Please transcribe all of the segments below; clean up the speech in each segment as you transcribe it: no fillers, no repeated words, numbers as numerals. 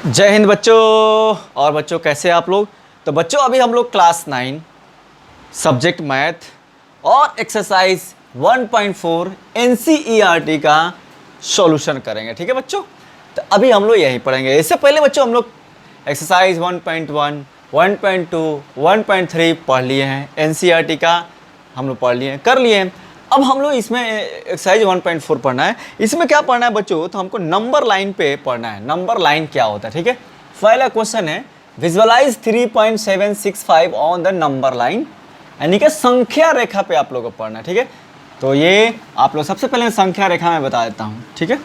जय हिंद बच्चों। और बच्चों कैसे हैं आप लोग। तो बच्चों अभी हम लोग क्लास 9 सब्जेक्ट मैथ और एक्सरसाइज 1.4 एनसीईआरटी का सॉल्यूशन करेंगे। ठीक है बच्चों, तो अभी हम लोग यही पढ़ेंगे। इससे पहले बच्चों हम लोग एक्सरसाइज 1.1 1.2 1.3 पढ़ लिए हैं। एनसीईआरटी का हम लोग पढ़ लिए हैं, कर लिए हैं। अब हम लोग इसमें एक्सरसाइज 1.4 पढ़ना है। इसमें क्या पढ़ना है बच्चों, तो हमको नंबर लाइन पे पढ़ना है। नंबर लाइन क्या होता है, ठीक है। पहला क्वेश्चन है visualize 3.765 on the number line, यानी कि संख्या रेखा पे आप लोगों को पढ़ना है। ठीक है, तो ये आप लोग सबसे पहले संख्या रेखा में बता देता हूँ। ठीक है,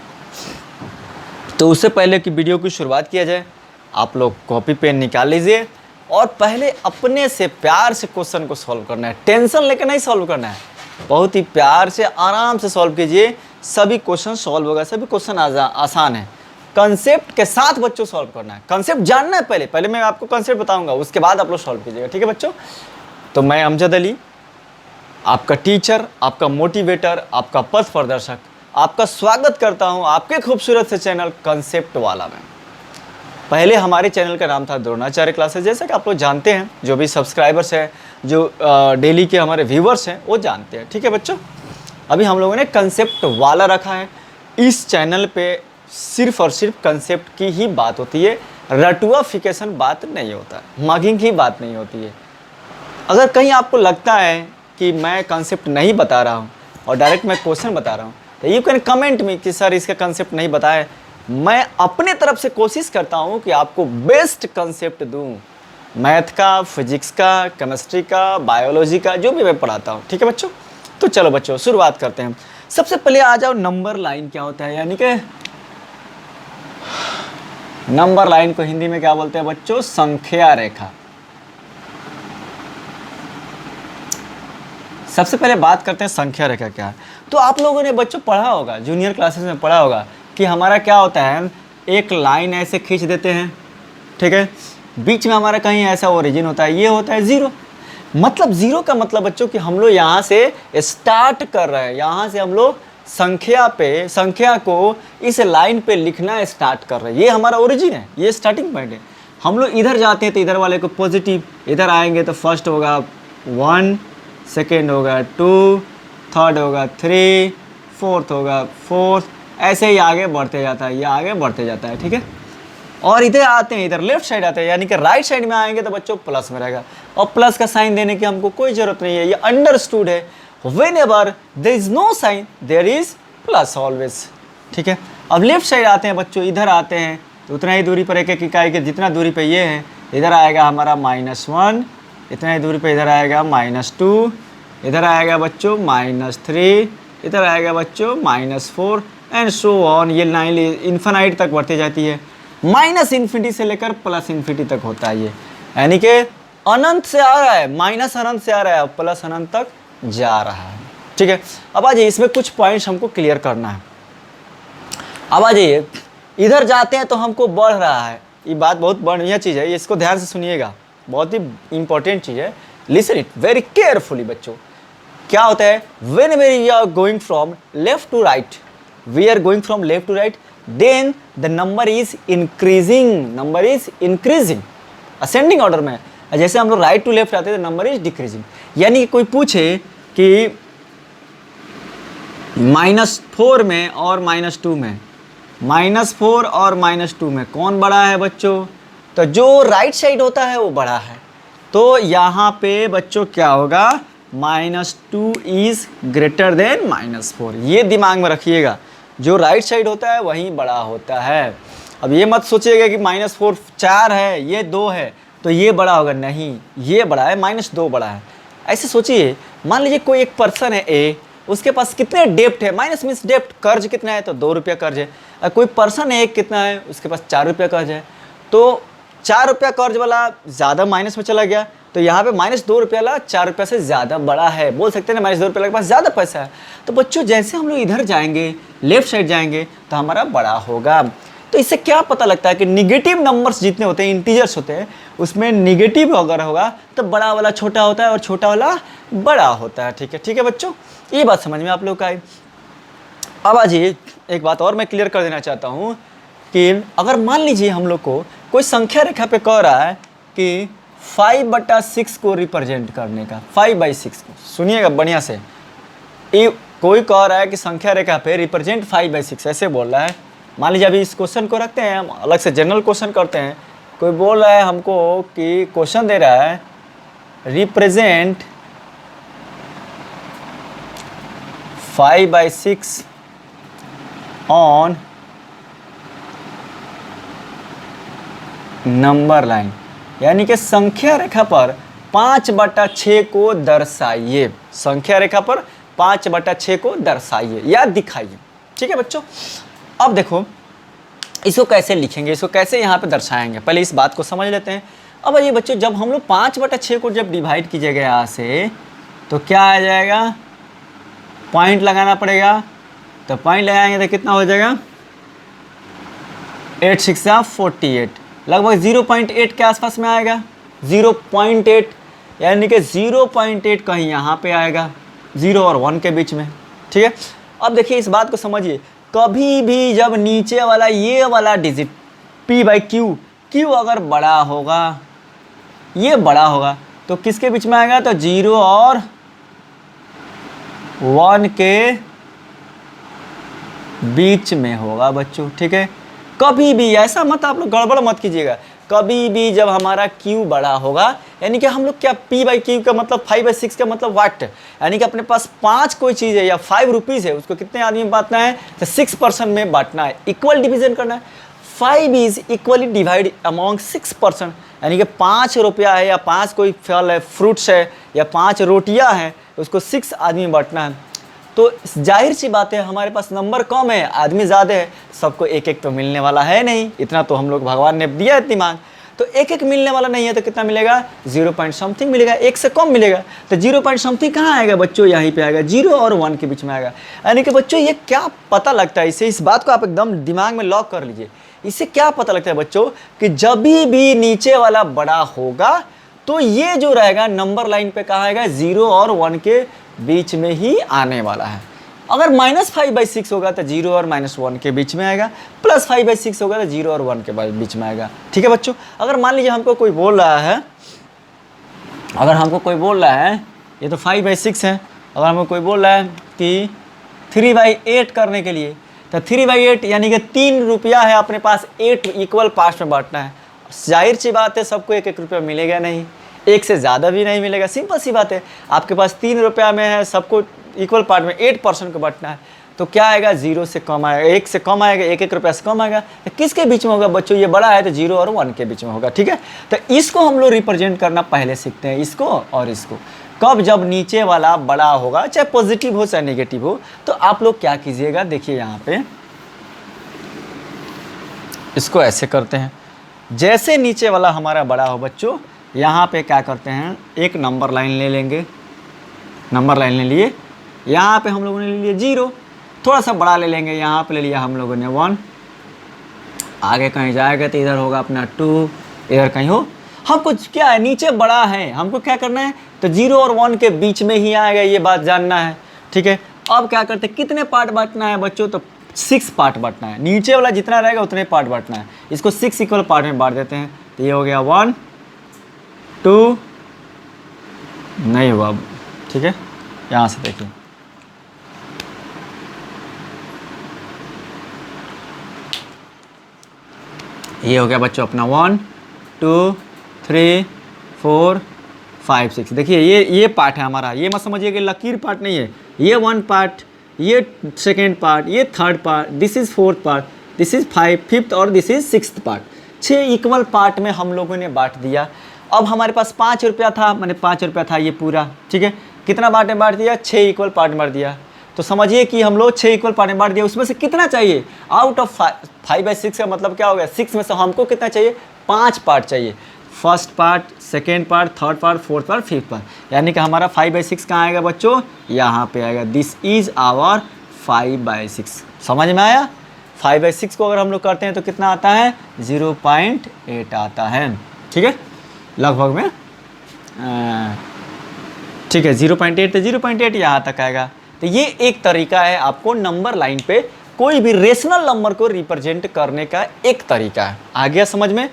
तो उससे पहले कि वीडियो की शुरुआत किया जाए, आप लोग कॉपी पेन निकाल लीजिए और पहले अपने से प्यार से क्वेश्चन को सॉल्व करना है। टेंशन लेकर नहीं सॉल्व करना है, बहुत ही प्यार से आराम से सॉल्व कीजिए। सभी क्वेश्चन सॉल्व होगा, सभी क्वेश्चन आसान है। कंसेप्ट के साथ बच्चों सॉल्व करना है, कंसेप्ट जानना है। पहले मैं आपको कंसेप्ट बताऊंगा, उसके बाद आप लोग सॉल्व कीजिएगा। ठीक है बच्चों, तो मैं अमजद अली, आपका टीचर, आपका मोटिवेटर, आपका पथ प्रदर्शक, आपका स्वागत करता हूं आपके खूबसूरत से चैनल कंसेप्ट वाला में। पहले हमारे चैनल का नाम था द्रोणाचार्य क्लासेस, जैसा कि आप लोग जानते हैं, जो भी सब्सक्राइबर्स हैं, जो डेली के हमारे व्यूवर्स हैं वो जानते हैं। ठीक है बच्चों, अभी हम लोगों ने कंसेप्ट वाला रखा है। इस चैनल पे सिर्फ और सिर्फ कंसेप्ट की ही बात होती है, रटुआफिकेशन बात नहीं होता, मगिंग की बात नहीं होती है। अगर कहीं आपको लगता है कि मैं कंसेप्ट नहीं बता रहा हूँ और डायरेक्ट मैं क्वेश्चन बता रहा हूँ, तो यू कैन कमेंट में कि सर इसका कंसेप्ट नहीं बताया। मैं अपने तरफ से कोशिश करता हूँ कि आपको बेस्ट कंसेप्ट दूँ, मैथ का, फिजिक्स का, केमिस्ट्री का, बायोलॉजी का, जो भी मैं पढ़ाता हूँ। ठीक है बच्चों, तो चलो बच्चों शुरुआत करते हैं। सबसे पहले आ जाओ, नंबर लाइन क्या होता है, यानी कि नंबर लाइन को हिंदी में क्या बोलते हैं बच्चों, संख्या रेखा। सबसे पहले बात करते हैं संख्या रेखा क्या है। तो आप लोगों ने बच्चों पढ़ा होगा, जूनियर क्लासेस में पढ़ा होगा कि हमारा क्या होता है, एक लाइन ऐसे खींच देते हैं। ठीक है, बीच में हमारा कहीं ऐसा ओरिजिन होता है, ये होता है जीरो। मतलब जीरो का मतलब बच्चों कि हम लोग यहाँ से स्टार्ट कर रहे हैं, यहाँ से हम लोग संख्या को इस लाइन पे लिखना स्टार्ट कर रहे हैं। ये हमारा ओरिजिन है, ये स्टार्टिंग पॉइंट है। हम लोग इधर जाते हैं तो इधर वाले को पॉजिटिव, इधर आएंगे तो फर्स्ट होगा 1, सेकेंड होगा 2, थर्ड होगा 3, फोर्थ होगा 4, ऐसे ही आगे बढ़ते जाता है, ये आगे बढ़ते जाता है। ठीक है, और इधर आते हैं, इधर लेफ्ट साइड आते हैं, यानी कि राइट साइड में आएंगे तो बच्चों प्लस में रहेगा। और प्लस का साइन देने की हमको कोई जरूरत नहीं है, ये अंडरस्टूड है। Whenever there is no sign there is plus always. ठीक है, अब लेफ्ट साइड आते हैं बच्चों, इधर आते हैं तो उतना ही दूरी पर एक एक इकाई के जितना दूरी पे ये है, इधर आएगा हमारा -1, इतना ही दूरी पे इधर आएगा -2, इधर आएगा बच्चों -3, इधर आएगा बच्चों -4 एंड सो ऑन। ये लाइन इन्फिनिटी तक बढ़ती जाती है, माइनस इन्फिनिटी से लेकर प्लस इन्फिनिटी तक होता है ये, यानी कि अनंत से आ रहा है, माइनस अनंत से आ रहा है, प्लस अनंत तक जा रहा है। ठीक है, अब आ जाइए, इसमें कुछ पॉइंट्स हमको क्लियर करना है। अब आ जाइए, इधर जाते हैं तो हमको बढ़ रहा है, ये बात बहुत बढ़िया चीज़ है, इसको ध्यान से सुनिएगा, बहुत ही इंपॉर्टेंट चीज़ है। लिसन इट वेरी केयरफुली बच्चों। क्या होता है, when we are going from left to right, we are going from left to right, then the number is increasing ascending order में। जैसे हम लोग राइट टू लेफ्ट आते हैं तो नंबर इज डिक्रीजिंग। यानी कि कोई पूछे कि -4 में और -2 में, -4 और -2 में कौन बड़ा है बच्चों, तो जो राइट साइड होता है वो बड़ा है। तो यहाँ पे बच्चों क्या होगा, -2 इज ग्रेटर देन -4, ये दिमाग में रखिएगा। जो राइट साइड होता है वहीं बड़ा होता है। अब ये मत सोचिएगा कि -4 4 है, ये 2 है तो ये बड़ा होगा, नहीं, ये बड़ा है, -2 बड़ा है। ऐसे सोचिए, मान लीजिए कोई एक पर्सन है ए, उसके पास कितने डेप्ट है, माइनस मीन्स डेप्ट, कर्ज कितना है, तो 2 रुपया कर्ज है। और कोई पर्सन है कितना है, उसके पास 4 रुपया कर्ज है, तो 4 रुपया कर्ज वाला ज़्यादा माइनस में चला गया, तो यहाँ पे -2 रुपया वाला 4 रुपया से ज़्यादा बड़ा है, बोल सकते हैं ना, -2 रुपया के पास ज़्यादा पैसा है। तो बच्चों जैसे हम लोग इधर जाएंगे, लेफ्ट साइड जाएंगे तो हमारा बड़ा होगा। तो इससे क्या पता लगता है कि निगेटिव नंबर्स जितने होते हैं, इंटीजर्स होते हैं, उसमें निगेटिव अगर होगा तो बड़ा वाला छोटा होता है और छोटा वाला बड़ा होता है। ठीक है बच्चों, ये बात समझ में आप लोग का आई। अब आ जाइए, एक बात और मैं क्लियर कर देना चाहता हूँ कि अगर मान लीजिए हम लोग को कोई संख्या रेखा पे कह रहा है कि 5/6 को रिप्रेजेंट करने का, 5/6 को, सुनिएगा बढ़िया से, कोई कह रहा है कि संख्या रेखा पे रिप्रेजेंट 5/6 ऐसे बोल रहा है। मान लीजिए अभी इस क्वेश्चन को रखते हैं, हम अलग से जनरल क्वेश्चन करते हैं। कोई बोल रहा है हमको कि क्वेश्चन दे रहा है रिप्रेजेंट 5/6 ऑन नंबर लाइन, यानी कि संख्या रेखा पर 5/6 को दर्शाइए, संख्या रेखा पर 5/6 को दर्शाइए या दिखाइए। ठीक है बच्चों, अब देखो इसको कैसे लिखेंगे, इसको कैसे यहाँ पे दर्शाएंगे, पहले इस बात को समझ लेते हैं। अब ये बच्चों जब हम लोग 5/6 को जब डिवाइड कीजिएगा यहाँ से, तो क्या आ जाएगा, पॉइंट लगाना पड़ेगा। तो पॉइंट लगाएंगे तो कितना हो जाएगा, 8 6 48, लगभग 0.8 के आसपास में आएगा, 0.8, यानी कि 0.8 कहीं यहाँ पे आएगा, 0 और 1 के बीच में। ठीक है, अब देखिए इस बात को समझिए, कभी भी जब नीचे वाला ये वाला डिजिट p/q, q अगर बड़ा होगा, ये बड़ा होगा, तो किसके बीच में आएगा, तो 0 और 1 के बीच में होगा बच्चों। ठीक है, कभी भी ऐसा मत आप लोग गड़बड़ मत कीजिएगा, कभी भी जब हमारा q बड़ा होगा, यानी कि हम लोग क्या p/q का मतलब 5/6 का मतलब वाट, यानी कि अपने पास 5 कोई चीज़ है या 5 रुपीज़ है, उसको कितने आदमी में बांटना है, तो 6% में बांटना है, इक्वल डिवीजन करना है। 5 इज इक्वली डिवाइड अमॉन्ग 6%, यानी कि 5 रुपया है या 5 कोई फल है, फ्रूट्स है या 5 रोटियां हैं, उसको 6 आदमी बांटना है। तो जाहिर सी बात है हमारे पास नंबर कम है, आदमी ज़्यादा है, सबको एक एक तो मिलने वाला है नहीं, इतना तो हम लोग भगवान ने दिया है दिमाग, तो एक एक मिलने वाला नहीं है, तो कितना मिलेगा, 0 पॉइंट समथिंग मिलेगा, एक से कम मिलेगा। तो 0 पॉइंट समथिंग कहाँ आएगा बच्चों, यहीं पे आएगा, 0 और 1 के बीच में आएगा। यानी कि बच्चों ये क्या पता लगता है, इससे इस बात को आप एकदम दिमाग में लॉक कर लीजिए, इससे क्या पता लगता है बच्चों कि जब भी नीचे वाला बड़ा होगा तो ये जो रहेगा नंबर लाइन पे कहाँ आएगा, 0 और 1 के बीच में ही आने वाला है। अगर -5/6 होगा तो 0 और -1 के बीच में आएगा, +5/6 होगा तो 0 और 1 के बीच में आएगा। ठीक है बच्चों, अगर मान लीजिए हमको कोई बोल रहा है, अगर हमको कोई बोल रहा है ये तो 5/6 है, अगर हमको कोई बोल रहा है कि 3/8 करने के लिए, तो 3/8 यानी कि 3 रुपया है अपने पास, 8 इक्वल पार्ट्स में बांटना है। जाहिर सी बात है सबको 1-1 रुपया मिलेगा नहीं, एक से ज़्यादा भी नहीं मिलेगा, सिंपल सी बात है। आपके पास 3 रुपया में है, सबको इक्वल पार्ट में 8% को बांटना है, तो क्या आएगा, 0 से कम आएगा, 1 से कम आएगा, 1-1 रुपया से कम आएगा। तो किसके बीच में होगा बच्चों, ये बड़ा है तो 0 और 1 के बीच में होगा। ठीक है, तो इसको हम लोग रिप्रेजेंट करना पहले सीखते हैं, इसको और इसको। कब, जब नीचे वाला बड़ा होगा, चाहे पॉजिटिव हो चाहे नेगेटिव हो। तो आप लोग क्या कीजिएगा, देखिए यहाँ पे इसको ऐसे करते हैं, जैसे नीचे वाला हमारा बड़ा हो बच्चों, यहाँ पे क्या करते हैं, एक नंबर लाइन ले लेंगे, नंबर लाइन ले लिए, यहाँ पे हम लोगों ने ले लिया 0, थोड़ा सा बड़ा ले लेंगे, यहाँ पे ले लिया हम लोगों ने 1, आगे कहीं जाएगा तो इधर होगा अपना 2, इधर कहीं हो, हमको क्या है, नीचे बड़ा है, हमको क्या करना है, तो 0 और 1 के बीच में ही आएगा, ये बात जानना है। ठीक है, अब क्या करते हैं, कितने पार्ट बांटना है बच्चों, तो 6 पार्ट बांटना है, नीचे वाला जितना रहेगा उतने पार्ट बांटना है, इसको 6 इक्वल पार्ट में बांट देते हैं। तो ये हो गया 1 2, नहीं हुआ। ठीक है, यहाँ से देखिए, ये हो गया बच्चों अपना 1 2 3 4 5 6। देखिए ये पार्ट है हमारा, ये मत समझिए कि लकीर पार्ट नहीं है, ये 1 पार्ट, ये सेकेंड पार्ट, ये third part, this is 4th part, this is 5th और this is 6th part. 6 equal part में हम लोगों ने बांट दिया। अब हमारे पास 5 रुपया था, मैंने 5 रुपया था ये पूरा। ठीक है, कितना पार्ट में बांट दिया, 6 इक्वल पार्ट में बांट दिया। तो समझिए कि हम लोग 6 इक्वल पार्ट में बांट दिया, उसमें से कितना चाहिए, आउट ऑफ 5/6 का मतलब क्या हो गया, 6 में से हमको कितना चाहिए, 5 पार्ट चाहिए, first part, second part, third part, fourth part, fifth part. यानी कि हमारा 5/6 कहाँ आएगा बच्चों, यहाँ पे आएगा, दिस इज आवर 5/6। समझ में आया, 5/6 को अगर हम लोग करते हैं तो कितना आता है, 0.8 आता है। ठीक है, लगभग में ठीक है, 0.8 तो 0.8 यहाँ तक आएगा। तो ये एक तरीका है आपको नंबर लाइन पे कोई भी रेशनल नंबर को रिप्रेजेंट करने का एक तरीका है। आ गया समझ में?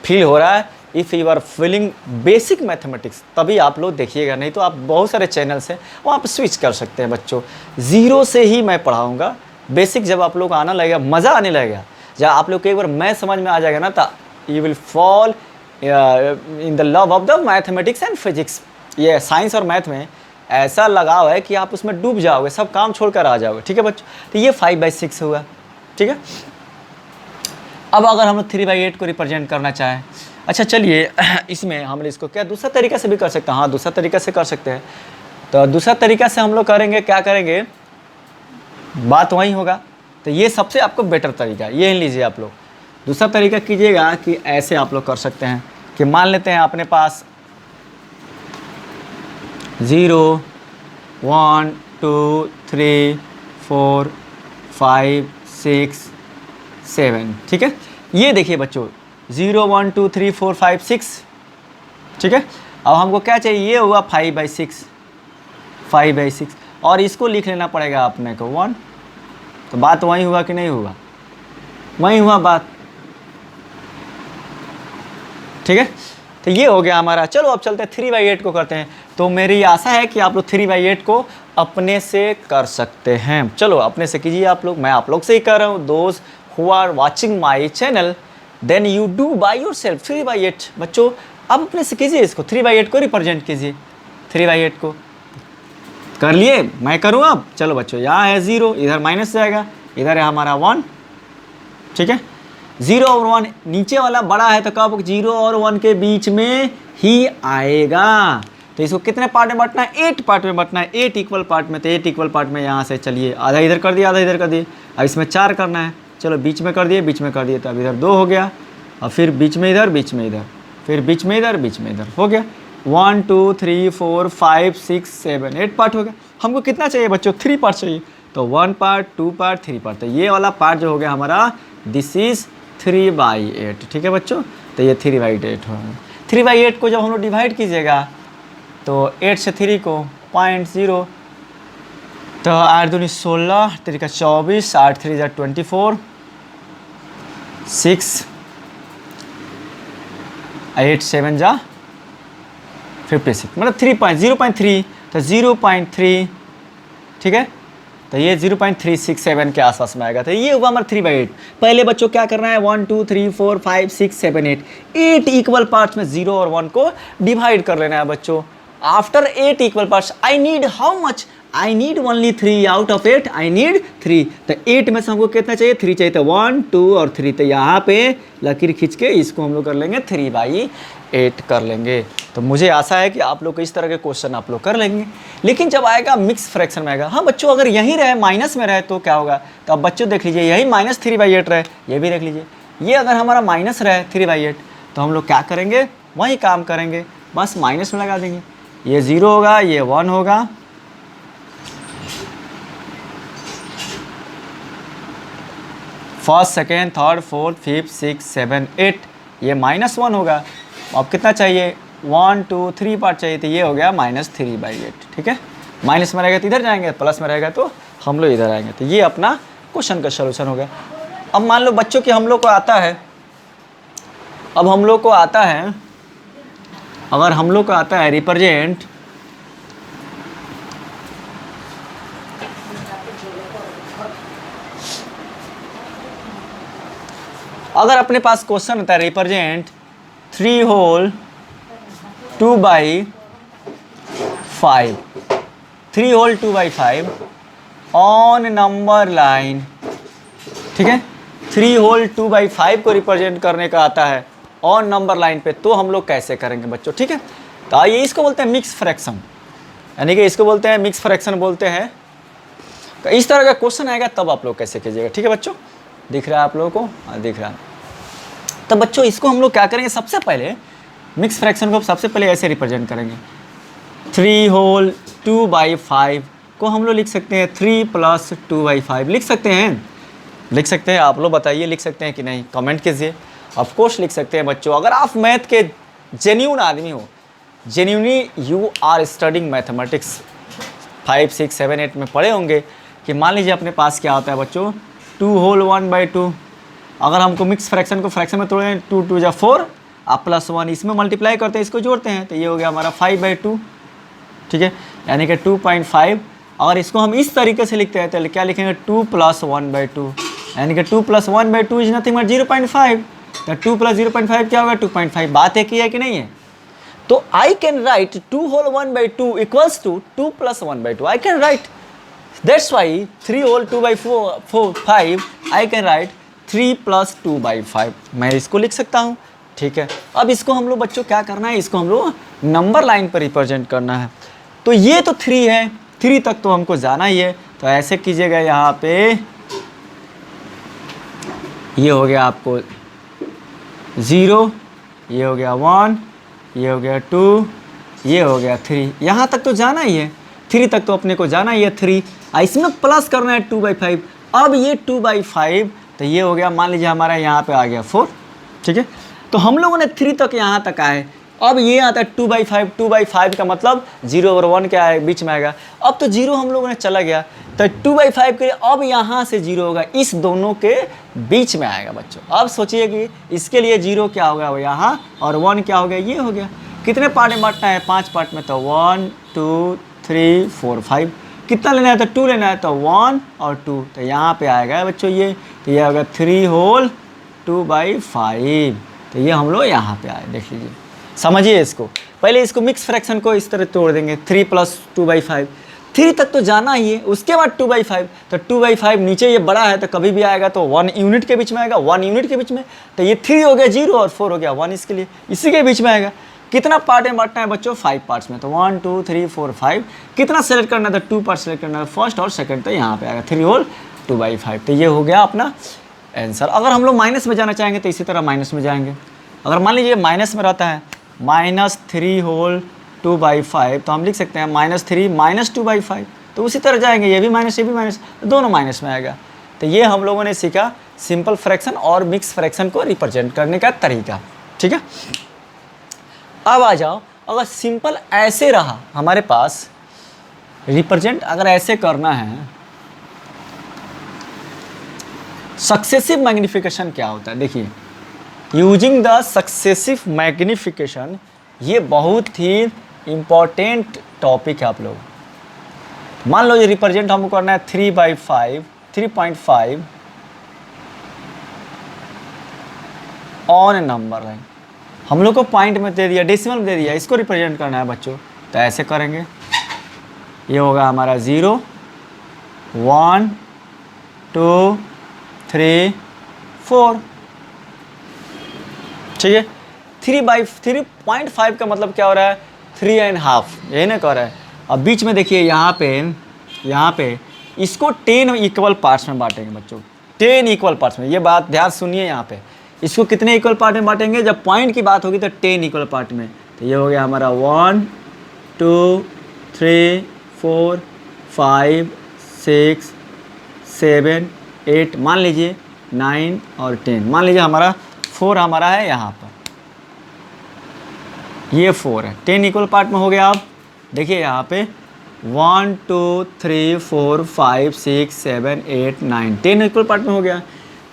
फील हो रहा है? If you are feeling basic mathematics तभी आप लोग देखिएगा, नहीं तो आप बहुत सारे चैनल्स हैं वहाँ पर स्विच कर सकते हैं बच्चों। ज़ीरो से ही मैं पढ़ाऊँगा। बेसिक जब आप लोग को आना लगेगा, मज़ा आने लगेगा, जब आप लोग को एक बार मैं समझ में आ जाएगा ना, तो you will fall in the love of the mathematics and physics. ये साइंस और मैथ में ऐसा लगाव है कि आप उसमें डूब जाओगे, सब काम छोड़कर आ जाओगे। ठीक है बच्चों? तो ये 5/6 हुआ। ठीक है, अब अगर हम लोग 3/8 को रिप्रेजेंट करना चाहें, अच्छा चलिए इसमें हम इसको क्या दूसरा तरीका से भी कर सकते हैं। हाँ, दूसरा तरीका से कर सकते हैं। तो दूसरा तरीका से हम लोग करेंगे, क्या करेंगे, बात वही होगा। तो ये सबसे आपको बेटर तरीका है, ये लीजिए आप लोग। दूसरा तरीका कीजिएगा कि ऐसे आप लोग कर सकते हैं कि मान लेते हैं अपने पास 0 1 2 3 4 5 6 7। ठीक है, ये देखिए बच्चों 0 1 2 3 4 5 6। ठीक है, अब हमको क्या चाहिए, ये हुआ 5/6, 5/6, और इसको लिख लेना पड़ेगा अपने को 1। तो बात वही हुआ कि नहीं हुआ? वही हुआ बात। ठीक है, तो ये हो गया हमारा। चलो अब चलते हैं 3/8 को करते हैं। तो मेरी आशा है कि आप लोग 3/8 को अपने से कर सकते हैं। चलो अपने से कीजिए आप लोग, मैं आप लोग से ही कर रहा हूँ। दोस्त who are watching my channel, then you do by yourself 3/8। बच्चों अब अपने से कीजिए, इसको 3/8 को रिप्रेजेंट कीजिए। 3/8 को कर लिए, मैं करूँ अब? चलो बच्चों, यहाँ है 0, इधर माइनस जाएगा, इधर है हमारा 1। ठीक है, 0 और 1 नीचे वाला बड़ा है तो कब 0 और 1 के बीच में ही आएगा। तो इसको कितने पार्ट में बांटना है? 8 पार्ट में बांटना है, 8 इक्वल पार्ट में। तो 8 इक्वल पार्ट में यहाँ से चलिए आधा इधर कर दिया, आधा इधर कर दिए। अब इसमें 4 करना है, चलो बीच में कर दिए, बीच में कर दिए, तो अब इधर 2 हो गया, और फिर बीच में इधर, बीच में इधर, फिर बीच में इधर, बीच में इधर, हो गया 1 2 3 4 5 6 7 8 पार्ट हो गया। हमको कितना चाहिए बच्चों? 3 पार्ट चाहिए। तो 1 पार्ट 2 पार्ट 3 पार्ट। तो ये वाला पार्ट जो हो गया हमारा, दिस इज़ 3/8। ठीक है बच्चों, तो ये 3/8 हो गया। 3/8 को जब हम लोग डिवाइड कीजिएगा तो 8 से 3 को 0.0, तो 8 दूनी 16, 3 का 24, 8 3 जा 24, 6 8 7 जा 56, मतलब 0.3, तो 0.3। ठीक है, तो ये 0.367 के आसपास में आएगा। तो ये हुआ हमारा 3/8। पहले बच्चों क्या करना है, 1 2 3 4 5 6 7 8, 8 इक्वल पार्ट्स में 0 और 1 को डिवाइड कर लेना है बच्चों। After 8 equal parts I need how much? I need only 3 out of 8, I need 3। तो 8 में से हमको कितना चाहिए? 3 चाहिए। तो 1 2 और 3, तो यहाँ पे लकीर खींच के इसको हम लोग कर लेंगे 3/8 कर लेंगे। तो मुझे आशा है कि आप लोग को इस तरह के क्वेश्चन आप लोग कर लेंगे। लेकिन जब आएगा मिक्स फ्रैक्शन में आएगा, हाँ बच्चों अगर यहीं रहे, माइनस में रहे तो क्या होगा? तो अब बच्चों देख लीजिए, यही -3/8 रहे, ये भी देख लीजिए। ये अगर हमारा माइनस रहे 3/8, तो हम लोग क्या करेंगे? वही काम करेंगे, बस माइनस में लगा देंगे। ये 0 होगा, ये 1 होगा, first second third fourth fifth 6 7 8, ये -1 होगा। अब कितना चाहिए? 1 2 3 पार्ट चाहिए, तो ये हो गया -3/8। ठीक है, माइनस में रहेगा तो इधर जाएंगे, प्लस में रहेगा तो हम लोग इधर आएंगे। तो ये अपना क्वेश्चन का सलूशन हो गया। अब मान लो बच्चों कि हम लोग को आता है, अब हम लोग को आता है, अगर हम लोग को आता है रिप्रेजेंट अगर अपने पास क्वेश्चन होता है represent 3 whole 2/5, 3 whole 2/5 on number line. ठीक है, 3 होल 2/5 को रिप्रेजेंट करने का आता है ऑन नंबर लाइन पे, तो हम लोग कैसे करेंगे बच्चों? ठीक है, तो आइए, इसको बोलते हैं मिक्स फ्रैक्शन, यानी कि इसको बोलते हैं मिक्स फ्रैक्शन बोलते हैं। तो इस तरह का क्वेश्चन आएगा तब आप लोग कैसे कीजिएगा। ठीक है बच्चों, दिख रहा है आप लोगों को? हाँ दिख रहा है। तो बच्चों इसको हम लोग क्या करेंगे, सबसे पहले मिक्स फ्रैक्शन को सबसे पहले ऐसे रिप्रेजेंट करेंगे। 3 होल 2/5 को हम लोग लिख सकते हैं 3 + 2/5 लिख सकते हैं, लिख सकते हैं। आप लोग बताइए लिख सकते हैं कि नहीं, कमेंट कीजिए। ऑफ कोर्स लिख सकते हैं बच्चों। अगर आप मैथ के जेन्यून आदमी हो, genuinely you are studying mathematics 5 6 7 8 में पढ़े होंगे कि मान लीजिए अपने पास क्या होता है बच्चों, 2 होल 1/2। अगर हमको मिक्स फ्रैक्शन को फ्रैक्शन में तोड़ें, 2 2 जा 4, आप +1 इसमें मल्टीप्लाई करते हैं, इसको जोड़ते हैं, तो ये हो गया हमारा 5/2। ठीक है, यानी कि 2.5। अगर इसको हम इस तरीके से लिखते हैं तो क्या लिखेंगे, 2 + 1/2, यानी कि 2 + 1/2 इज नथिंग बट 0.5। तो 2 + 0.5 क्या होगा, 2.5। बात एक ही है कि नहीं है? तो I can write 2 whole 1/2 equals to 2 + 1/2। I can write, that's why 3 whole 2/5 I can write 3 + 2/5, मैं इसको लिख सकता हूँ। ठीक है, अब इसको हम लोग बच्चों क्या करना है, इसको हम लोग नंबर लाइन पर रिप्रेजेंट करना है। तो ये तो 3 है, 3 तक तो हमको जाना ही है। तो ऐसे कीजिएगा, यहाँ पे ये हो गया आपको 0, ये हो गया 1, ये हो गया 2, ये हो गया 3। यहाँ तक तो जाना ही है, 3 तक तो अपने को जाना ही है 3। इसमें प्लस करना है 2/5। अब ये 2/5, तो ये हो गया, मान लीजिए हमारा यहाँ पे आ गया 4। ठीक है, तो हम लोगों ने 3 तक यहाँ तक आए। अब ये आता है 2/5, 2/5 का मतलब 0 और 1 क्या है, बीच में आएगा। अब तो 0 हम लोगों ने चला गया, तो 2/5 के लिए अब यहाँ से 0 होगा, इस दोनों के बीच में आएगा बच्चों। अब सोचिए कि इसके लिए 0 क्या होगा, वो यहाँ, और 1 क्या हो गया, ये हो गया। कितने पार्ट में बांटना है, 5 पार्ट में, तो 1 2 3 4 5। कितना लेना है, तो 2 लेना है, तो 1 और 2, तो यहाँ पे आएगा बच्चों ये, तो ये होगा 3 होल 2/5। तो ये हम लोग यहाँ पे आए, देख लीजिए, समझिए इसको। पहले इसको मिक्स फ्रैक्शन को इस तरह तोड़ देंगे, 3 + 2/5, 3 तक तो जाना ही है, उसके बाद 2/5। तो 2/5 नीचे ये बड़ा है, तो कभी भी आएगा तो 1 यूनिट के बीच में आएगा, 1 यूनिट के बीच में। तो ये 3 हो गया 0 और 4 हो गया 1, इसके लिए इसी के बीच में आएगा। कितना पार्ट में बांटना है बच्चों, 5 पार्ट्स में, तो 1 2 3 4 5। कितना सेलेक्ट करना था, 2 पार्ट सेलेक्ट करना है, फर्स्ट और सेकंड, तो यहाँ पे आएगा 3 होल 2/5। तो ये हो गया अपना आंसर। अगर हम लोग माइनस में जाना चाहेंगे तो इसी तरह माइनस में जाएंगे। अगर मान लीजिए माइनस में रहता है -3 होल 2/5, तो हम लिख सकते हैं -3 - 2/5। तो उसी तरह जाएंगे, ये भी माइनस, ये भी माइनस, दोनों माइनस में आएगा। तो ये हम लोगों ने सीखा सिंपल फ्रैक्शन और मिक्स फ्रैक्शन को रिप्रेजेंट करने का तरीका। ठीक है, अब आ जाओ, अगर सिंपल ऐसे रहा हमारे पास रिप्रेजेंट, अगर ऐसे करना है, सक्सेसिव मैग्निफिकेशन क्या होता है, देखिए, यूजिंग द सक्सेसिव मैग्निफिकेशन, ये बहुत ही इम्पॉर्टेंट टॉपिक है आप लोग। मान लो ये रिप्रेजेंट हमको करना है 3/5, 3.5 ऑन ए नंबर लाइन। हम लोग को पॉइंट में दे दिया, डेसिमल में दे दिया, इसको रिप्रेजेंट करना है बच्चों। तो ऐसे करेंगे, ये होगा हमारा 0 1 2 3 4। ठीक है, 3/3.5 का मतलब क्या हो रहा है, 3.5, यही ना कह रहा है। अब बीच में देखिए, यहाँ पे इसको 10 इक्वल पार्ट्स में बांटेंगे बच्चों, 10 इक्वल पार्ट्स में। ये बात ध्यान सुनिए, यहाँ पे इसको कितने इक्वल पार्ट में बांटेंगे, जब पॉइंट की बात होगी तो 10 इक्वल पार्ट में। तो ये हो गया हमारा 1 2 3 4 5 6 7 8, मान लीजिए 9 और 10, मान लीजिए हमारा 4 हमारा है यहाँ पर, ये 4 है, 10 इक्वल पार्ट में हो गया। आप देखिए यहाँ पे 1 2 3 4 5 6 7 8 9, 10 इक्वल पार्ट में हो गया।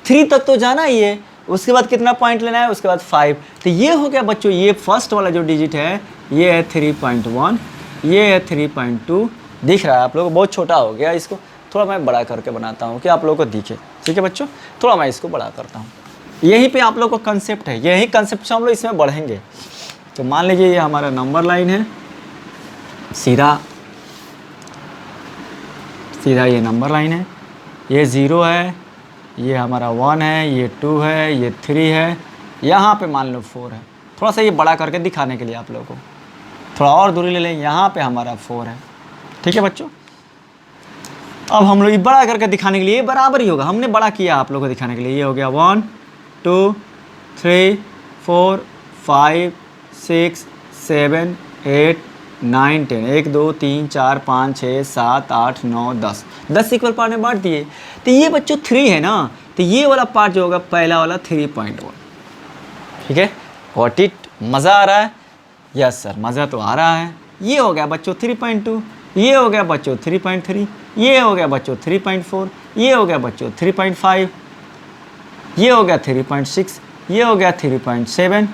3 तक तो जाना ही है, उसके बाद कितना पॉइंट लेना है, उसके बाद 5। तो ये हो गया बच्चों, ये फर्स्ट वाला जो डिजिट है ये है 3.1, ये है 3.2। दिख रहा है आप लोगों को, बहुत छोटा हो गया, इसको थोड़ा मैं बड़ा करके बनाता हूँ कि आप लोगों को दिखे। ठीक है बच्चों, थोड़ा मैं इसको बड़ा करता हूँ। यहीं पे आप लोगों को कंसेप्ट है, यही कंसेप्ट से हम लोग इसमें बढ़ेंगे। तो मान लीजिए ये हमारा नंबर लाइन है, सीधा ये नंबर लाइन है, ये 0 है, ये हमारा 1 है, ये 2 है, ये 3 है, यहाँ पे मान लो 4 है। थोड़ा सा ये बड़ा करके दिखाने के लिए आप लोगों को थोड़ा और दूरी ले लें, यहाँ पे हमारा 4 है। ठीक है बच्चों, अब हम लोग ये बड़ा करके दिखाने के लिए, ये बराबर ही होगा, हमने बड़ा किया आप लोगों को दिखाने के लिए। ये हो गया 1 2 3 4 5 6 7 8 9 10, 1 2 3 4 5 6 7 8 9 10, 10 इक्वल पार्ट में बांट दिए। तो ये बच्चों 3 है ना, तो ये वाला पार्ट जो होगा पहला वाला 3.1। ठीक है, व्हाट इट, मज़ा आ रहा है? यस सर, मज़ा तो आ रहा है। ये हो गया बच्चों 3.2, ये हो गया बच्चों 3.3, ये हो गया बच्चों 3.4, ये हो गया बच्चों 3.5, ये हो गया 3.6, ये हो गया 3.7,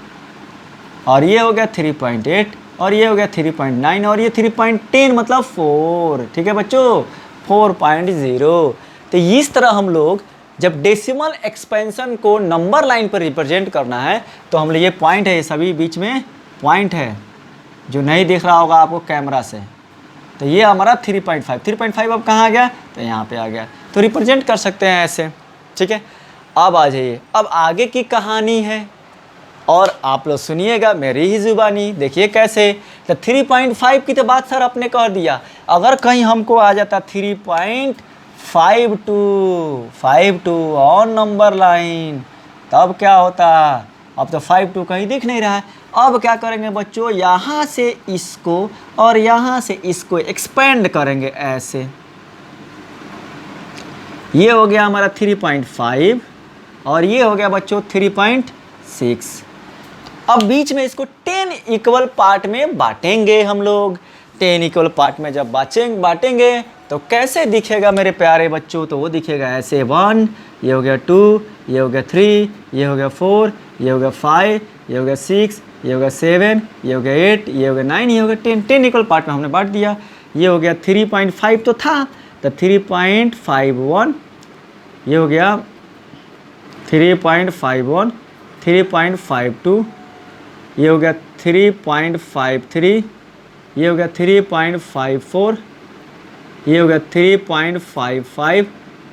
और ये हो गया 3.8, और ये हो गया 3.9, और ये 3.10 मतलब 4। ठीक है बच्चों, 4.0। तो इस तरह हम लोग जब डेसिमल एक्सपेंशन को नंबर लाइन पर रिप्रेजेंट करना है तो हम लोग ये पॉइंट है, ये सभी बीच में पॉइंट है जो नहीं दिख रहा होगा आपको कैमरा से। तो ये हमारा 3.5, 3.5 अब कहाँ आ गया, तो यहाँ पे आ गया। तो रिप्रेजेंट कर सकते हैं ऐसे। ठीक है, अब आ जाइए, अब आगे की कहानी है और आप लोग सुनिएगा मेरी ही जुबानी। देखिए कैसे, तो 3.5 की तो बात सर आपने कह दिया, अगर कहीं हमको आ जाता 3.52 ऑन नंबर लाइन, तब क्या होता। अब तो 52 कहीं दिख नहीं रहा है। अब क्या करेंगे बच्चों, यहाँ से इसको और यहाँ से इसको एक्सपेंड करेंगे ऐसे। ये हो गया हमारा 3.5 और ये हो गया बच्चों 3.6। अब बीच में इसको 10 इक्वल पार्ट में बांटेंगे हम लोग। 10 इक्वल पार्ट में जब बांटेंगे तो कैसे दिखेगा मेरे प्यारे बच्चों, तो वो दिखेगा ऐसे 1, ये हो गया 2, ये हो गया 3, ये हो गया 4, ये हो गया 5, ये हो गया 6, ये हो गया 7, ये हो गया 8, ये हो गया 9, ये हो गया 10। 10 इक्वल पार्ट में हमने बांट दिया। ये हो गया 3.5 तो था, तो 3.51, ये हो गया 3.51, 3.52, ये हो गया 3.53, ये हो गया 3.54, ये हो गया 3.55,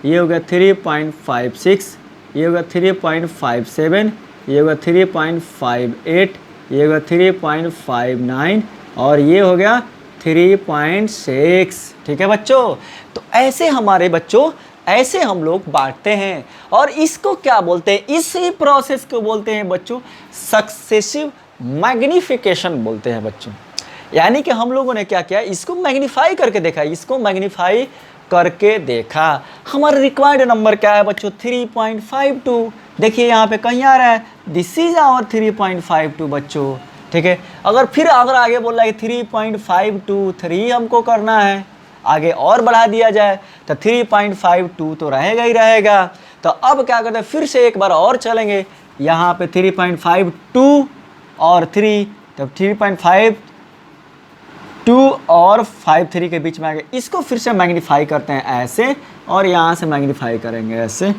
ये हो गया 3.56, ये हो गया 3.57, ये हो गया 3.58, ये हो गया 3.59 और ये हो गया 3.6। ठीक है बच्चों, तो ऐसे हमारे बच्चों ऐसे हम लोग बांटते हैं और इसको क्या बोलते हैं, इसी प्रोसेस को बोलते हैं बच्चों सक्सेसिव मैग्निफिकेशन बोलते हैं बच्चों। यानी कि हम लोगों ने क्या किया, इसको मैग्नीफाई करके देखा, इसको मैग्नीफाई करके देखा। हमारा रिक्वायर्ड नंबर क्या है बच्चों, 3.52। देखिए यहाँ पे कहीं आ रहा है, दिस इज आवर 3.52 बच्चों। ठीक है, अगर आगे बोल रहा है 3.523 हमको करना है, आगे और बढ़ा दिया जाए तो 3.52 तो रहेगा ही रहेगा। तो अब क्या करते हैं, फिर से एक बार और चलेंगे, यहाँ पे 3.52 और 3, तब 3.52 और 53 के बीच में आ गए। इसको फिर से मैग्नीफाई करते हैं ऐसे, और यहाँ से मैग्नीफाई करेंगे ऐसे,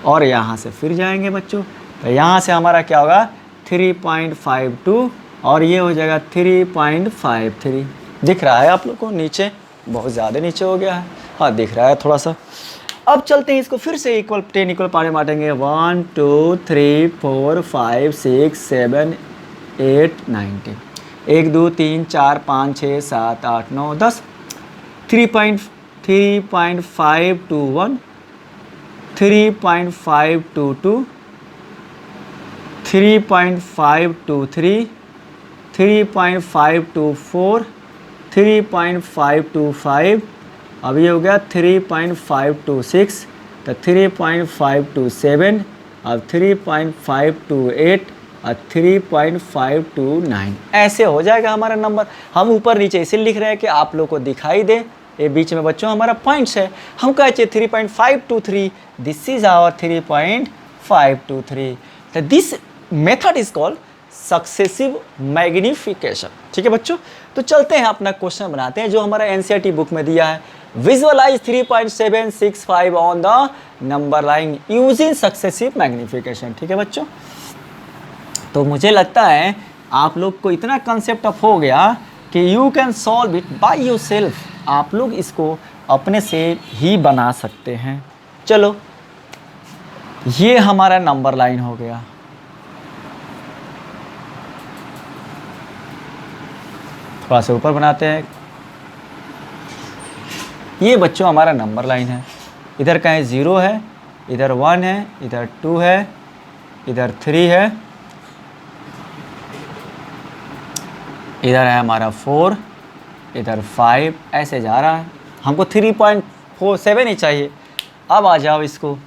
और यहाँ से फिर जाएंगे बच्चों। तो यहाँ से हमारा क्या होगा 3.52 और ये हो जाएगा 3.53। दिख रहा है आप लोग को, नीचे बहुत ज़्यादा नीचे हो गया है, हाँ दिख रहा है थोड़ा सा। अब चलते हैं इसको फिर से 10 इक्वल पार्ट में बांटेंगे। 1 2 3 4 5 6 7 8 9 10, 1 2 3 4 5 6 7 8 9 10, 3.521, 3.522, 3.523, 3.524, 3.525, अब ये हो गया 3.526, तो 3.527, अब 3.528 और 3.529 ऐसे हो जाएगा हमारा नंबर। हम ऊपर नीचे इसे लिख रहे हैं कि आप लोग को दिखाई दे, ये बीच में बच्चों हमारा पॉइंट्स है। हम कहे 3.523, दिस इज आवर 3.523। तो this method is called successive magnification. ठीक है बच्चों, तो चलते हैं अपना क्वेश्चन बनाते हैं जो हमारा एनसीईआरटी बुक में दिया है। Visualize 3.765 on the number line using successive magnification. ठीक है बच्चों, तो मुझे लगता है आप लोग को इतना कंसेप्ट अप हो गया कि you can solve it by yourself. आप लोग इसको अपने से ही बना सकते हैं। चलो, ये हमारा नंबर लाइन हो गया। थोड़ा सा ऊपर बनाते हैं। ये बच्चों हमारा नंबर लाइन है। इधर कहीं 0 है, इधर 1 है, इधर 2 है, इधर 3 है, इधर है हमारा 4, इधर 5, ऐसे जा रहा है। हमको 3.47 ही चाहिए। अब आ जाओ इसको,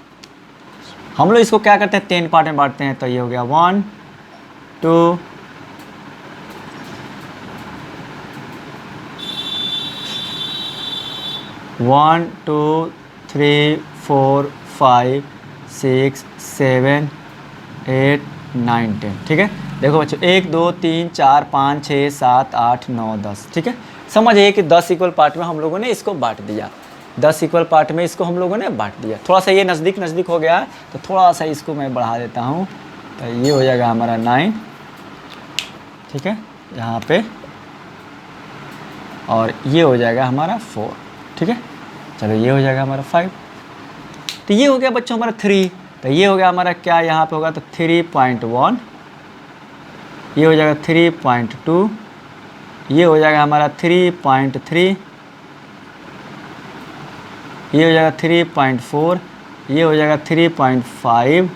हम लोग इसको क्या करते हैं 10 पार्ट में बांटते हैं। तो ये हो गया 1 2 3 1 2 3 4 5 6 7 8 9 10। ठीक है, देखो बच्चों 1 2 3 4 5 6 7 8 9 10। ठीक है, समझिए कि 10 इक्वल पार्ट में हम लोगों ने इसको बांट दिया, 10 इक्वल पार्ट में इसको हम लोगों ने बांट दिया। थोड़ा सा ये नज़दीक नज़दीक हो गया है तो थोड़ा सा इसको मैं बढ़ा देता हूँ, तो ये हो जाएगा हमारा 9। ठीक है, यहाँ पे, और ये हो जाएगा हमारा 4। ठीक है, चलो ये हो जाएगा हमारा 5। तो ये हो गया बच्चों हमारा 3। तो ये हो गया हमारा क्या, यहाँ पे होगा तो 3.1, ये हो जाएगा 3.2, ये हो जाएगा हमारा 3.3, ये हो जाएगा 3.4, ये हो जाएगा 3.5,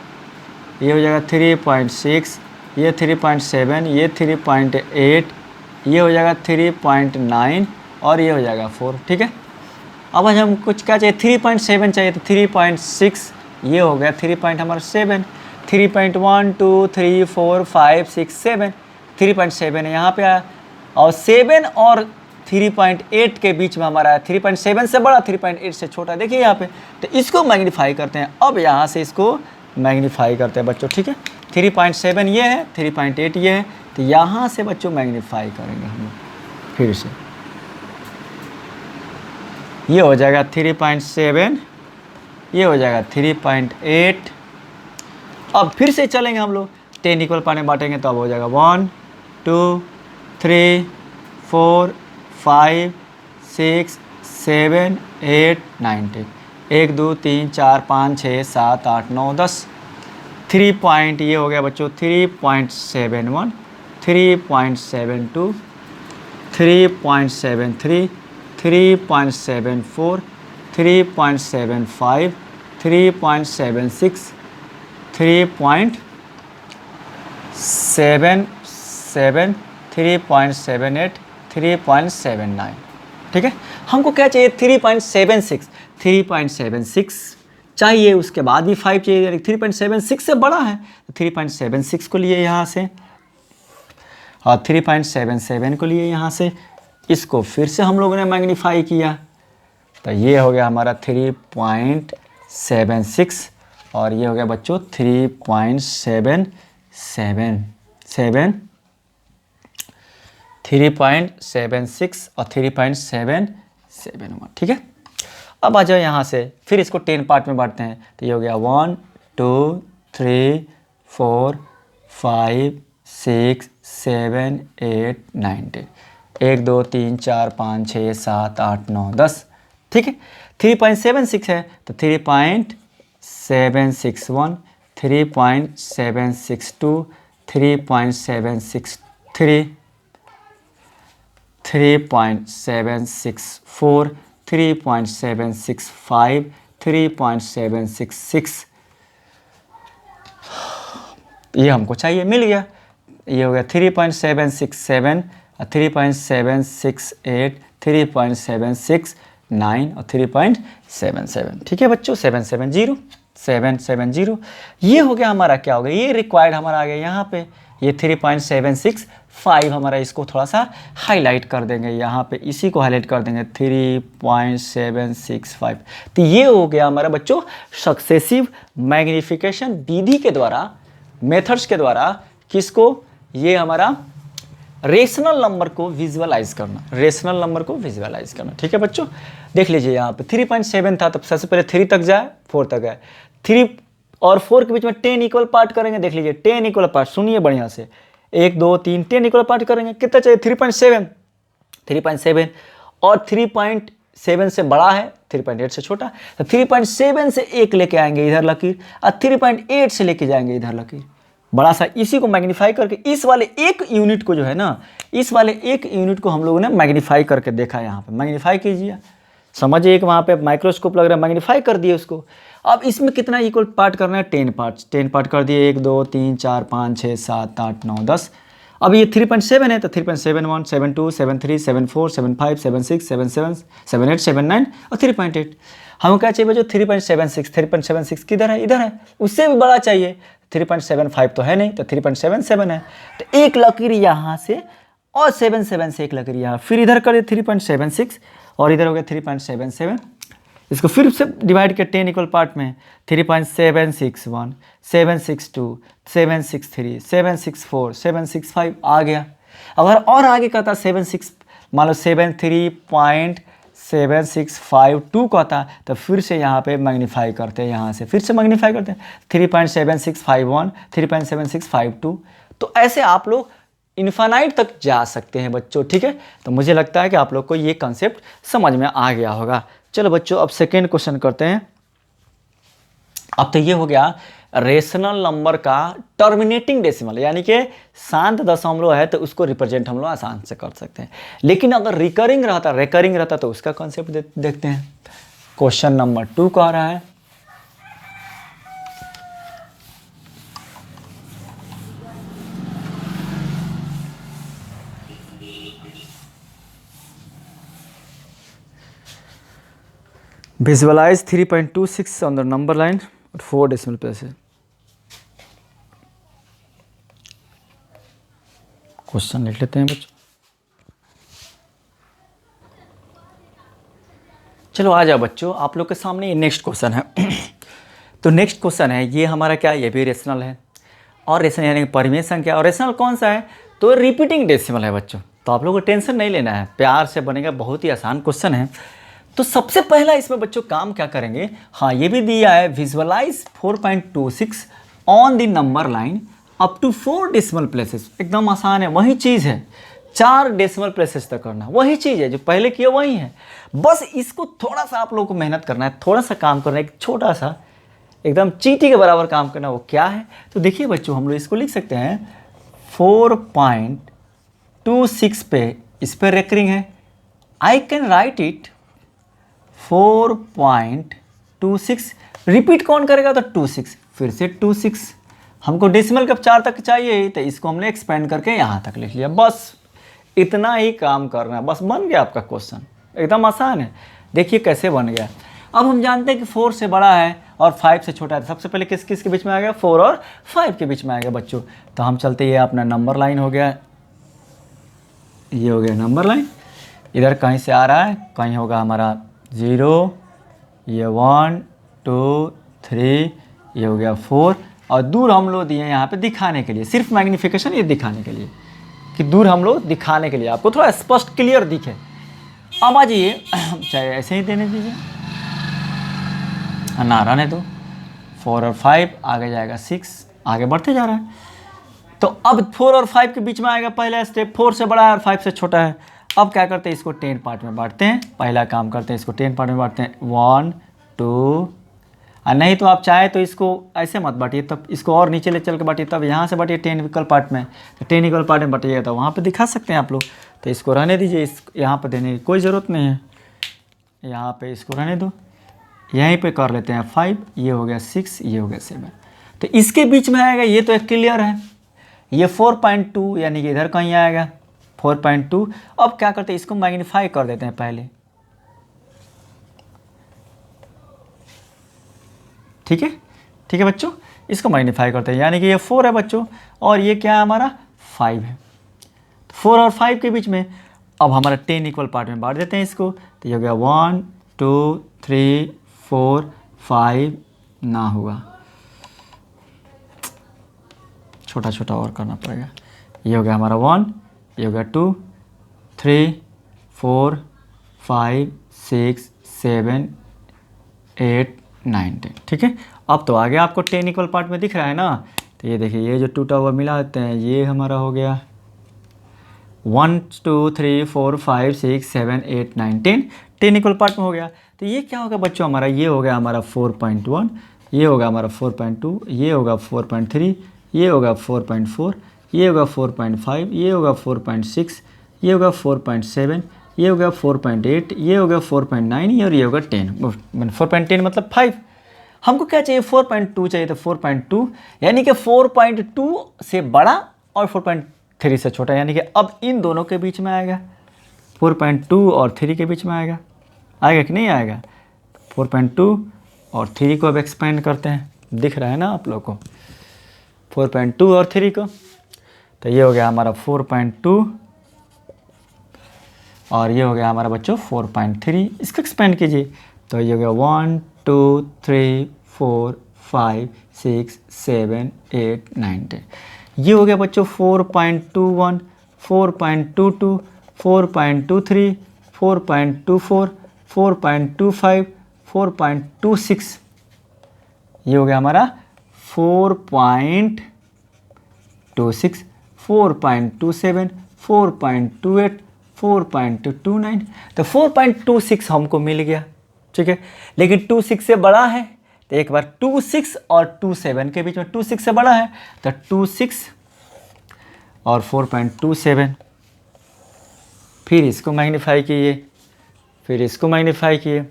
ये हो जाएगा 3.6, ये 3.7, ये 3.8, ये हो जाएगा 3.9 और ये हो जाएगा 4। ठीक है, अब आज हम कुछ क्या चाहिए, 3.7 चाहिए, तो 3.6 ये हो गया 3.7, 3.1 2 3 4 5 6 7, 3.7 है यहाँ पे आया, और 7 और 3.8 के बीच में हमारा 3.7 से बड़ा, 3.8 से छोटा। देखिए यहाँ पे, तो इसको मैग्नीफाई करते हैं। अब यहाँ से इसको मैग्नीफाई करते हैं बच्चों। ठीक है, 3.7 ये है, 3.8 ये है, तो यहाँ से बच्चों मैग्नीफाई करेंगे हम लोग फिर से। ये हो जाएगा 3.7, ये हो जाएगा 3.8। अब फिर से चलेंगे हम लोग, 10 इक्वल पार्ट में बांटेंगे तो अब हो जाएगा 1 2 3 4 5 6 7 8 9 10, 1 2 3 4 5 6 7 8 9 10। 3 पॉइंट ये हो गया बच्चों 3.71, 3.72, 3.73, 3.74, 3.75, 3.76, 3.77, 3.78, 3.79। ठीक है, हमको क्या चाहिए, 3.76, 3.76 चाहिए, उसके बाद भी 5 चाहिए, 3.76 से बड़ा है तो 3.76 को लिए यहाँ से, और 3.77 को लिए यहाँ से, इसको फिर से हम लोगों ने मैग्नीफाई किया, तो ये हो गया हमारा 3.76, और ये हो गया बच्चों 3.77, 3.76 और 3.771। ठीक है, अब आ जाओ यहाँ से, फिर इसको 10 पार्ट में बांटते हैं, तो ये हो गया 1 2 3 4 5 6 7 8 9 10, 1 2 3 4 5 6 7 8 9 10। ठीक है, 3.76 है तो 3.761, 3.762, 3.763, 3.764, 3.765, 3.766, ये हमको चाहिए, मिल गया। ये हो गया 3.767, 3.768, 3.769 और 3.77। ठीक है बच्चों, 770। ये हो गया हमारा, क्या हो गया, ये रिक्वायर्ड हमारा आ गया यहाँ पे, ये 3.765 हमारा, इसको थोड़ा सा हाईलाइट कर देंगे यहाँ पे, इसी को हाईलाइट कर देंगे 3.765। तो ये हो गया हमारा बच्चों सक्सेसिव मैग्निफिकेशन विधि के द्वारा, मेथड्स के द्वारा, किसको, ये हमारा रेशनल नंबर को विजुअलाइज करना, रेशनल नंबर को विजुअलाइज करना। ठीक है बच्चों, देख लीजिए यहाँ पे 3.7 था, तो सबसे पहले 3 तक जाए, 4 तक आए, 3 और 4 के बीच में 10 इक्वल पार्ट करेंगे। देख लीजिए 10 इक्वल पार्ट, सुनिए बढ़िया से, 1 2 3 10 इक्वल पार्ट करेंगे, कितना चाहिए, 3.7 और 3.7 से बड़ा है, 3.8 से छोटा, तो 3.7 से एक लेके आएंगे इधर लकीर, और 3.8 से लेके जाएंगे इधर लकीर, बड़ा सा, इसी को मैग्नीफाई करके, इस वाले एक यूनिट को जो है ना, इस वाले एक यूनिट को हम लोगों ने मैग्नीफाई करके देखा। यहाँ पे मैग्नीफाई कीजिए, समझिए कि वहाँ पे माइक्रोस्कोप लग रहा है, मैग्नीफाई कर दिए उसको। अब इसमें कितना इक्वल पार्ट करना है, 10 पार्ट कर दिए, 1 2 3 4 5 6 7 8 9 10। अब ये 3.7 है तो 3.71, 72, 73, 74, 75, 76, 77, 78, 79 और 3.8। हमें क्या चाहिए बच्चों, 3.76 किधर है, इधर है, उससे भी बड़ा चाहिए, 3.75 तो है नहीं, तो 3.77 है, तो एक लकीर यहाँ से और 77 से एक लकीर यहाँ, फिर इधर कर दिए 3.76 और इधर हो गया 3.77, इसको फिर से डिवाइड किया 10 इक्वल पार्ट में, 3.761, 762, 763, 764, 765 आ गया। अगर और आगे का था 76, मान लो 73.7652 का था, तो फिर से यहाँ पे मैग्नीफाई करते हैं, यहाँ से फिर से मैग्नीफाई करते हैं 3.7651, 3.7652। तो ऐसे आप लोग इन्फानाइट तक जा सकते हैं बच्चों, ठीक है। तो मुझे लगता है कि आप लोग को ये कॉन्सेप्ट समझ में आ गया होगा। चलो बच्चों, अब सेकेंड क्वेश्चन करते हैं। अब तो ये हो गया रेशनल नंबर का टर्मिनेटिंग डेसिमल, यानी कि शांत दशमलव है तो उसको रिप्रेजेंट हम लोग आसान से कर सकते हैं। लेकिन अगर रिकरिंग रहता तो उसका कॉन्सेप्ट देखते हैं। क्वेश्चन नंबर 2 कह रहा है, visualize 3.26 on the number line और 4 डेसिमल प्लेसेस। क्वेश्चन लिख लेते हैं बच्चों। चलो आ जाओ बच्चों, आप लोग के सामने ये नेक्स्ट क्वेश्चन है। तो नेक्स्ट क्वेश्चन है ये हमारा क्या, ये भी रेशनल है, और रेशनल यानी परिमेय संख्या, और रेशनल कौन सा है, तो रिपीटिंग डेसिमल है बच्चों। तो आप लोगों को टेंशन नहीं लेना है, प्यार से बनेगा, बहुत ही आसान क्वेश्चन है। तो सबसे पहला इसमें बच्चों काम क्या करेंगे, हाँ ये भी दिया है, visualize 4.26 on the number line up to 4 decimal places. एकदम आसान है, वही चीज़ है, 4 डेसिमल प्लेसेस तक करना, वही चीज़ है जो पहले किया वही है। बस इसको थोड़ा सा आप लोगों को मेहनत करना है, थोड़ा सा काम करना है, एक छोटा सा एकदम चींटी के बराबर काम करना। वो क्या है, तो देखिए बच्चों, हम लोग इसको लिख सकते हैं 4.26 पे, इस पर रेकरिंग है, आई कैन राइट इट 4.26। रिपीट कौन करेगा, तो 26, फिर से 26। हमको डेसिमल कब 4 तक चाहिए, तो इसको हमने एक्सपेंड करके यहाँ तक लिख लिया। बस इतना ही काम करना है, बस बन गया आपका क्वेश्चन, एकदम आसान है। देखिए कैसे बन गया। अब हम जानते हैं कि 4 से बड़ा है और 5 से छोटा है, सबसे पहले किस किस के बीच में आ गया, 4 और 5 के बीच में आ गया बच्चों। तो हम चलते, ये अपना नंबर लाइन हो गया, ये हो गया नंबर लाइन, इधर कहीं से आ रहा है, कहीं होगा हमारा 0, ये 1 2 3, ये हो गया 4, और दूर हम लोग दिए यहाँ पे दिखाने के लिए, सिर्फ मैग्नीफिकेशन ये दिखाने के लिए कि दूर हम लोग दिखाने के लिए आपको थोड़ा स्पष्ट क्लियर दिखे। अब आ जाइए, चाहे ऐसे ही देने दीजिए ना, रहने दो। 4 और 5 आगे जाएगा 6, आगे बढ़ते जा रहा है। तो अब 4 और 5 के बीच में आएगा पहला स्टेप, 4 से बड़ा है और 5 से छोटा है। अब क्या करते हैं, इसको 10 पार्ट में बांटते हैं। पहला काम करते हैं, इसको 10 पार्ट में बांटते हैं, 1 2, और नहीं तो आप चाहे तो इसको ऐसे मत बांटिए, तब इसको और नीचे ले चल के बांटिए, तब यहाँ से बांटिए 10 इक्वल पार्ट में। तो 10 इक्वल पार्ट में बांटिएगा तो वहाँ पे दिखा सकते हैं आप लोग। तो इसको रहने दीजिए, इस यहाँ पे देने की कोई ज़रूरत नहीं है, यहाँ पे इसको रहने दो। यहीं पे कर लेते हैं 5, ये हो गया 6, ये हो गया 7। तो इसके बीच में आएगा, ये तो एक क्लियर है, ये 4.2 यानी कि इधर कहीं आएगा 4.2। अब क्या करते हैं, इसको मैग्नीफाई कर देते हैं पहले, ठीक है बच्चों, इसको मैग्नीफाई करते हैं, यानी कि ये 4 है बच्चों और ये क्या है हमारा 5 है। 4 और 5 के बीच में अब हमारा 10 इक्वल पार्ट में बांट देते हैं इसको। तो ये हो गया 1 2 3 4 5, ना होगा, छोटा छोटा और करना पड़ेगा। ये हो गया हमारा 1, ये हो गया 2 3 4 5 6 7 8 9 10, ठीक है। अब तो आगे आपको 10 इक्वल पार्ट में दिख रहा है ना। तो ये देखिए, ये जो टूटा हुआ मिला देते हैं, ये हमारा हो गया 1 2 3 4 5 6 7 8 9 10, 10 इक्वल पार्ट में हो गया। तो ये क्या होगा बच्चों, हमारा ये हो गया हमारा 4.1, ये होगा हमारा 4.2, ये होगा 4.3, ये होगा 4.4, ये होगा 4.5, ये होगा 4.6, ये होगा 4.7, ये होगा 4.8, ये होगा 4.9, और ये होगा 10। 4.10 मतलब 5। हमको क्या चाहिए, 4.2 चाहिए, तो 4.2 यानी कि 4.2 से बड़ा और 4.3 से छोटा, यानी कि अब इन दोनों के बीच में आएगा, 4.2 और 3 के बीच में आएगा कि नहीं आएगा। 4.2 और 3 को अब एक्सपेंड करते हैं, दिख रहा है ना आप लोग को 4.2 और 3 को। तो ये हो गया हमारा 4.2 और ये हो गया हमारा बच्चों 4.3, इसको एक्सपेंड कीजिए। तो ये हो गया 1 2 3 4 5 6 7 8 9 10। ये हो गया बच्चों 4.21 4.22 4.23 4.24 4.25 4.26। ये हो गया हमारा 4.26 4.27 4.28 4.29। तो 4.26 हमको मिल गया, ठीक है। लेकिन 26 से बड़ा है तो एक बार 26 और 27 के बीच में 26 से बड़ा है तो 26 और 4.27, फिर इसको मैग्नीफाई किए, फिर इसको मैग्नीफाई किए,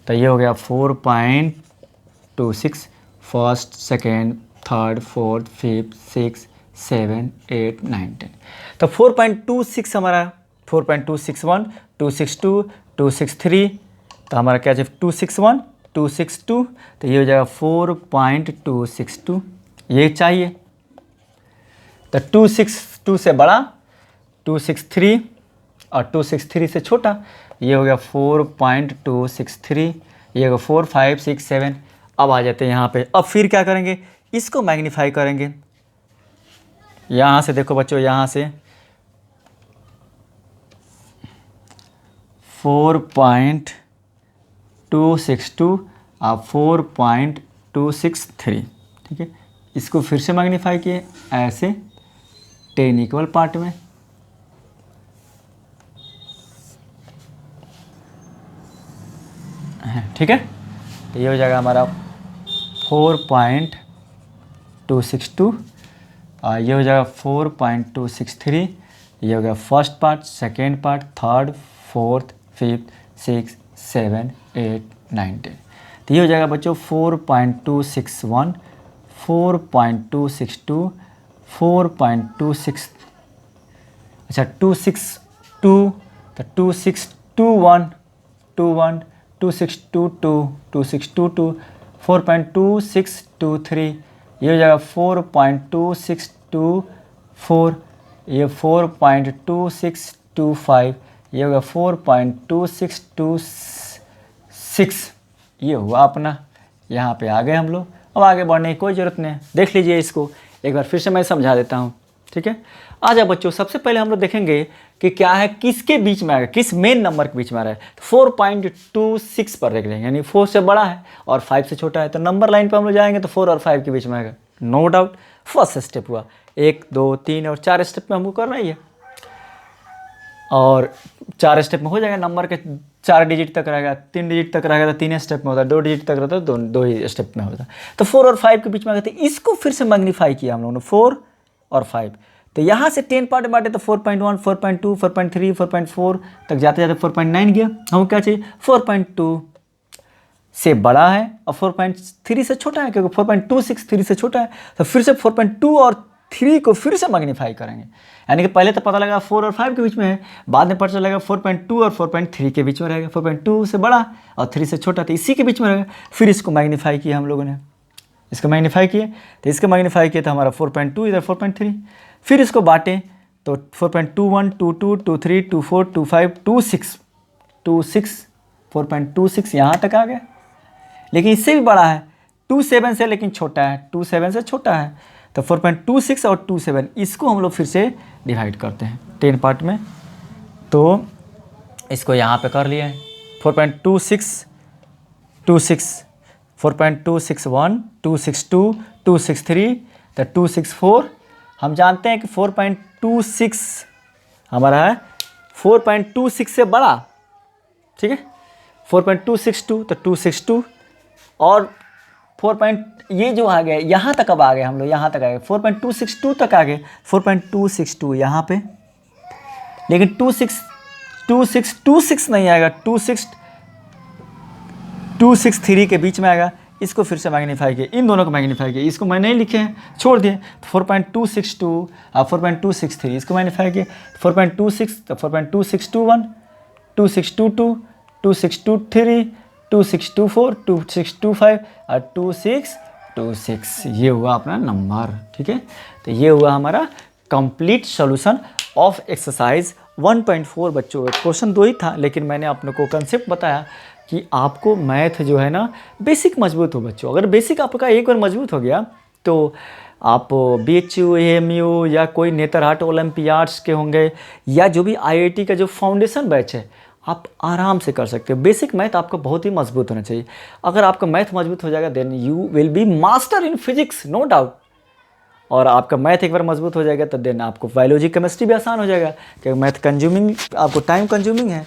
तो ये हो गया 4.26 first second third fourth fifth six 7 8 9 10। तो 4.26 हमारा 4.261 262 263, तो हमारा क्या चाहिए 261 262, तो ये हो जाएगा 4.262, ये चाहिए। तो 262 से बड़ा 263 और 263 से छोटा, ये हो गया 4.263, ये हो गया 4 5 6 7। अब आ जाते हैं यहाँ पे, अब फिर क्या करेंगे, इसको मैग्नीफाई करेंगे। यहाँ से देखो बच्चों, यहाँ से 4.262 और 4.263, ठीक है। इसको फिर से मैग्नीफाई किए ऐसे 10 इक्वल पार्ट में, ठीक है। तो ये हो जाएगा हमारा 4.262 और ये हो जाएगा 4.263, ये हो गया first part, second part, third fourth fifth six 7 8 9 10। तो ये हो जाएगा बच्चों 4.261 4.262 4.26, अच्छा 262, तो 2621 21 2622 2622 4.2623, ये हो जाएगा 4.2624, ये 4.2625, ये होगा 4.2626, ये हुआ अपना। यहाँ पे आ गए हम लोग, अब आगे बढ़ने की कोई ज़रूरत नहीं है। देख लीजिए इसको एक बार फिर से मैं समझा देता हूँ, ठीक है। आ जाओ बच्चों, सबसे पहले हम लोग देखेंगे कि क्या है, किसके बीच में आ रहा है, किस मेन नंबर के बीच में आ रहा है। तो 4.26 पर देख लेंगे, यानी 4 से बड़ा है और 5 से छोटा है, तो नंबर लाइन पर हम लोग जाएंगे तो 4 और 5 के बीच में आएगा, नो डाउट। फर्स्ट स्टेप हुआ, 1 2 3 और 4 स्टेप में हमको करना ही है, और 4 स्टेप में हो जाएगा। नंबर के 4 डिजिट तक रहेगा, 3 डिजिट तक रहेगा तो 3 स्टेप में होता है, 2 डिजिट तक रहता है तो 2 ही स्टेप में होता है। तो 4 और 5 के बीच में आ गए थे, इसको फिर से मैग्नीफाई किया हम लोगों ने 4 और 5। तो यहाँ से 10 पार्ट बांटे तो 4.1 4.2 4.3 4.4 तक जाते जाते 4.9 गया। हमको क्या चाहिए, 4.2 से बड़ा है और 4.3 से छोटा है, क्योंकि 4.26 3 से छोटा है, तो फिर से 4.2 और 3 को फिर से मैग्नीफाई करेंगे। यानी कि पहले तो पता लगा 4 और 5 के बीच में है, बाद में पता चलेगा 4.2 और 4.3 के बीच में रहेगा, 4.2 से बड़ा और 3 से छोटा, तो इसी के बीच में रहेगा। फिर इसको मैग्नीफाई किया हम लोगों ने, इसको मैग्नीफाई किए, तो इसको मैग्नीफाई किया तो हमारा 4.2 इधर 4.3, फिर इसको बांटें तो 4.21 22 23 24 25 26 4.26 यहाँ तक आ गया। लेकिन इससे भी बड़ा है 27 से, लेकिन छोटा है 27 से छोटा है, तो 4.26 और 27 इसको हम लोग फिर से डिवाइड करते हैं 10 पार्ट में। तो इसको यहाँ पे कर लिया है 4.26 26 4.261 262 263, तो 264। हम जानते हैं कि 4.26 हमारा है 4.26 से बड़ा, ठीक है। 4.262 तो 262 और 4. ये जो आ गए यहाँ तक, अब आ गए हम लोग यहाँ तक आ गए 4.262 तक आ गए, 4.262 यहाँ पे, लेकिन 2626 नहीं आएगा, 263 के बीच में आएगा। इसको फिर से मैग्नीफाई किए, इन दोनों को मैग्नीफाई किए, इसको मैं नहीं लिखे हैं छोड़ दिए, 4.262 और 4.263 इसको मैग्नीफाई किए, 4.26 तो 4.2621 2622 2623 2624 2625 और 2626, ये हुआ अपना नंबर, ठीक है। तो ये हुआ हमारा कंप्लीट सॉल्यूशन ऑफ एक्सरसाइज 1.4। बच्चों क्वेश्चन 2 ही था, लेकिन मैंने अपने को कंसेप्ट बताया कि आपको मैथ जो है ना बेसिक मजबूत हो बच्चों। अगर बेसिक आपका एक बार मजबूत हो गया तो आप BHU AMU या कोई नेतरहाट ओलंपियाड्स के होंगे या जो भी IIT का जो फाउंडेशन बैच है आप आराम से कर सकते हो। बेसिक मैथ आपका बहुत ही मजबूत होना चाहिए। अगर आपका मैथ मजबूत हो जाएगा then you will be master in physics, no doubt. और आपका मैथ एक बार मजबूत हो जाएगा तो देन आपको बायोलॉजी केमिस्ट्री भी आसान हो जाएगा, क्योंकि मैथ कंज्यूमिंग, आपको टाइम कंज्यूमिंग है।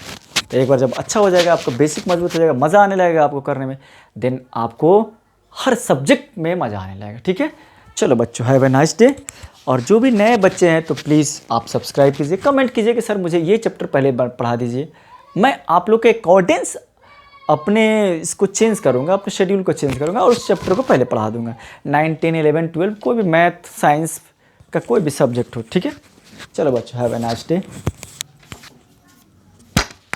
तो एक बार जब अच्छा हो जाएगा, आपका बेसिक मजबूत हो जाएगा, मज़ा आने लगेगा आपको करने में, देन आपको हर सब्जेक्ट में मज़ा आने लगेगा। ठीक है, चलो बच्चों, हैव ए नाइस डे। और जो भी नए बच्चे हैं तो प्लीज़ आप सब्सक्राइब कीजिए, कमेंट कीजिए कि सर मुझे ये चैप्टर पहले बार पढ़ा दीजिए। मैं आप लोग के अकॉर्डिंग्स अपने इसको चेंज करूँगा, अपने शेड्यूल को चेंज करूँगा और उस चैप्टर को पहले पढ़ा दूँगा। 9, 10, 11, 12 कोई भी मैथ साइंस का कोई भी सब्जेक्ट हो। ठीक है, चलो बच्चों, हैव ए नाइस डे।